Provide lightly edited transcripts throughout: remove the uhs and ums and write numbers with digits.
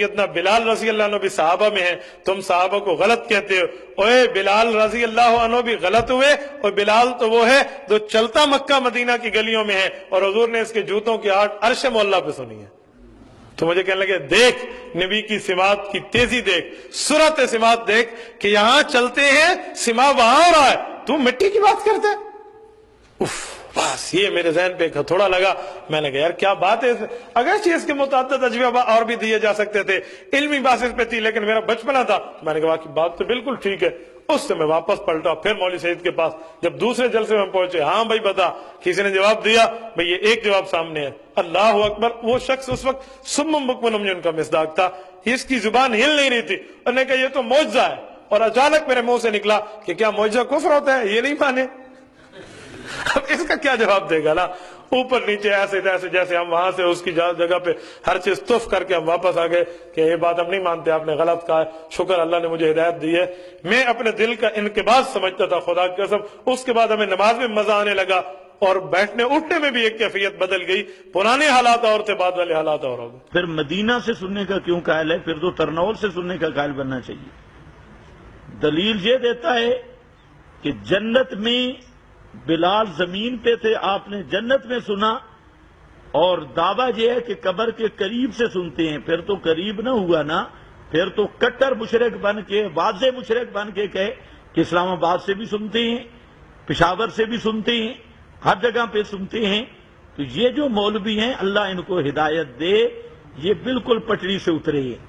اتنا بلال رضی اللہ عنہ بھی صحابہ میں ہیں، تم صحابہ کو غلط کہتے ہو، اوے بلال رضی اللہ عنہ بھی غلط ہوئے، اور بلال تو وہ ہے جو چلتا مکہ مدینہ کی گلیوں میں ہے، اور حضور نے اس کے جوتوں کی آہٹ عرش مولا پہ سنی ہے۔ تو مجھے کہنے لگے دیکھ نبی کی سماعت کی تیزی دیکھ، سرعت سماعت دیکھ کہ یہاں چلتے ہیں سماع وہاں ہو رہا ہے، تو مٹی کی بات کرتے بس یہ میرے ذہن پہ ایک ہتھوڑا لگا۔ میں نے کہا یار کیا بات ہے، اگرچہ اس کے متعدد اجوبہ اور بھی دیے جا سکتے تھے، علمی بات اس پہ تھی، لیکن میرا بچپنا تھا۔ میں نے کہا کہ بات تو بالکل ٹھیک ہے۔ اس سے میں واپس پلٹا، پھر مولوی سعید کے پاس، جب دوسرے جلسے میں پہنچے، ہاں بھائی بتا، کسی نے جواب دیا، بھئی یہ ایک جواب سامنے ہے، اللہ اکبر۔ وہ شخص اس وقت سم بکم عمی ان کا مصداق تھا، اس کی زبان ہل نہیں رہی تھی، انہوں نے کہا یہ تو معجزہ ہے، اور اچانک میرے منہ سے نکلا کہ کیا معجزہ کفر ہوتا ہے؟ یہ نہیں مانے۔ اب اس کا کیا جواب دے گا نا، اوپر نیچے ایسے تیسے، جیسے ہم وہاں سے اس کی جگہ پہ ہر چیز تف کر کے ہم واپس آ گئے کہ یہ بات ہم نہیں مانتے، آپ نے غلط کہا ہے، شکر اللہ نے مجھے ہدایت دی ہے۔ میں اپنے دل کا انقباض سمجھتا تھا، خدا کی قسم۔ اس کے بعد ہمیں نماز میں مزہ آنے لگا، اور بیٹھنے اٹھنے میں بھی ایک کیفیت بدل گئی، پرانے حالات اور تھے، بعد والے حالات اور ہو گئے۔ پھر مدینہ سے سننے کا کیوں قائل ہے؟ پھر تو ترنول سے سننے کا قائل بننا چاہیے۔ دلیل یہ دیتا ہے کہ جنت میں بلال زمین پہ تھے، آپ نے جنت میں سنا، اور دعویٰ یہ ہے کہ قبر کے قریب سے سنتے ہیں، پھر تو قریب نہ ہوا نا، پھر تو کٹر مشرک بن کے، واضح مشرک بن کے کہے کہ اسلام آباد سے بھی سنتے ہیں، پشاور سے بھی سنتے ہیں، ہر جگہ پہ سنتے ہیں۔ تو یہ جو مولوی ہیں، اللہ ان کو ہدایت دے، یہ بالکل پٹڑی سے اترے ہیں۔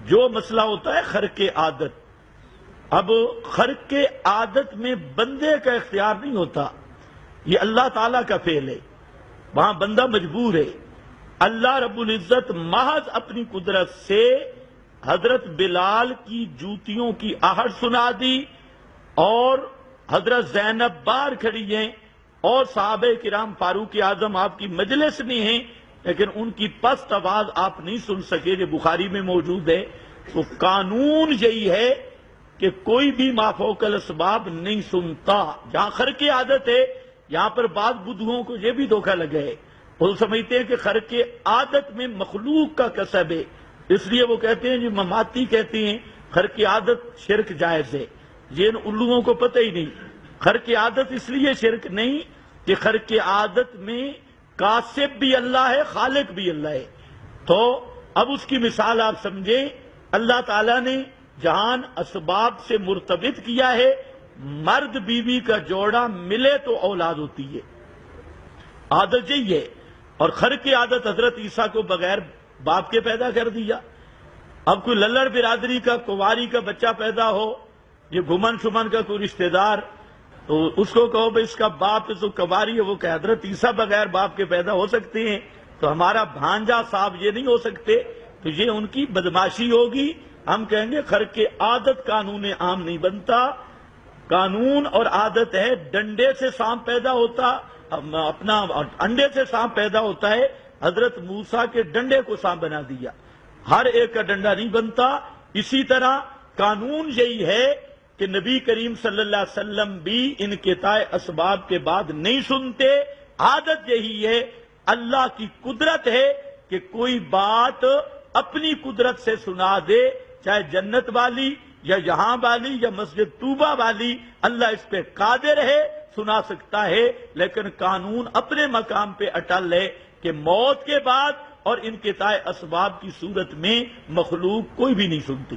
جو مسئلہ ہوتا ہے خرق عادت، اب خرق عادت میں بندے کا اختیار نہیں ہوتا، یہ اللہ تعالیٰ کا فعل ہے، وہاں بندہ مجبور ہے۔ اللہ رب العزت محض اپنی قدرت سے حضرت بلال کی جوتیوں کی آہٹ سنا دی، اور حضرت زینب باہر کھڑی ہیں، اور صحابہ کرام فاروق اعظم آپ کی مجلس میں ہیں، لیکن ان کی پست آواز آپ نہیں سن سکے، جو بخاری میں موجود ہے۔ تو قانون یہی ہے کہ کوئی بھی مافوق الاسباب نہیں سنتا۔ جہاں خرق عادت ہے، یہاں پر بعض بدھوؤں کو یہ بھی دھوکہ لگا ہے، وہ سمجھتے ہیں کہ خرق عادت میں مخلوق کا کسب ہے، اس لیے وہ کہتے ہیں، جو مماتی کہتے ہیں خرق عادت شرک جائز ہے۔ یہ ان الوؤں کو پتہ ہی نہیں، خرق عادت اس لیے شرک نہیں کہ خرق عادت میں کاسب بھی اللہ ہے، خالق بھی اللہ ہے۔ تو اب اس کی مثال آپ سمجھیں، اللہ تعالیٰ نے جہان اسباب سے مرتبط کیا ہے، مرد بیوی کا جوڑا ملے تو اولاد ہوتی ہے، عادت یہی ہے۔ اور خرق عادت حضرت عیسیٰ کو بغیر باپ کے پیدا کر دیا۔ اب کوئی للڑ برادری کا کواری کا بچہ پیدا ہو، یہ گھمن شمن کا کوئی رشتہ دار، تو اس کو کہو بھائی اس کا باپ تو کواری ہے، وہ کہ حضرت عیسیٰ بغیر باپ کے پیدا ہو سکتے ہیں، تو ہمارا بھانجا صاحب یہ نہیں ہو سکتے، تو یہ ان کی بدماشی ہوگی۔ ہم کہیں گے خرق عادت قانون عام نہیں بنتا، قانون اور عادت ہے۔ ڈنڈے سے سانپ پیدا ہوتا، اپنا انڈے سے سانپ پیدا ہوتا ہے، حضرت موسیٰ کے ڈنڈے کو سانپ بنا دیا، ہر ایک کا ڈنڈا نہیں بنتا۔ اسی طرح قانون یہی ہے کہ نبی کریم صلی اللہ علیہ وسلم بھی انقطاع اسباب کے بعد نہیں سنتے، عادت یہی ہے۔ اللہ کی قدرت ہے کہ کوئی بات اپنی قدرت سے سنا دے، چاہے جنت والی یا یہاں والی یا مسجد طوبہ والی، اللہ اس پہ قادر ہے، سنا سکتا ہے، لیکن قانون اپنے مقام پہ اٹل ہے کہ موت کے بعد اور انقطاع اسباب کی صورت میں مخلوق کوئی بھی نہیں سنتی۔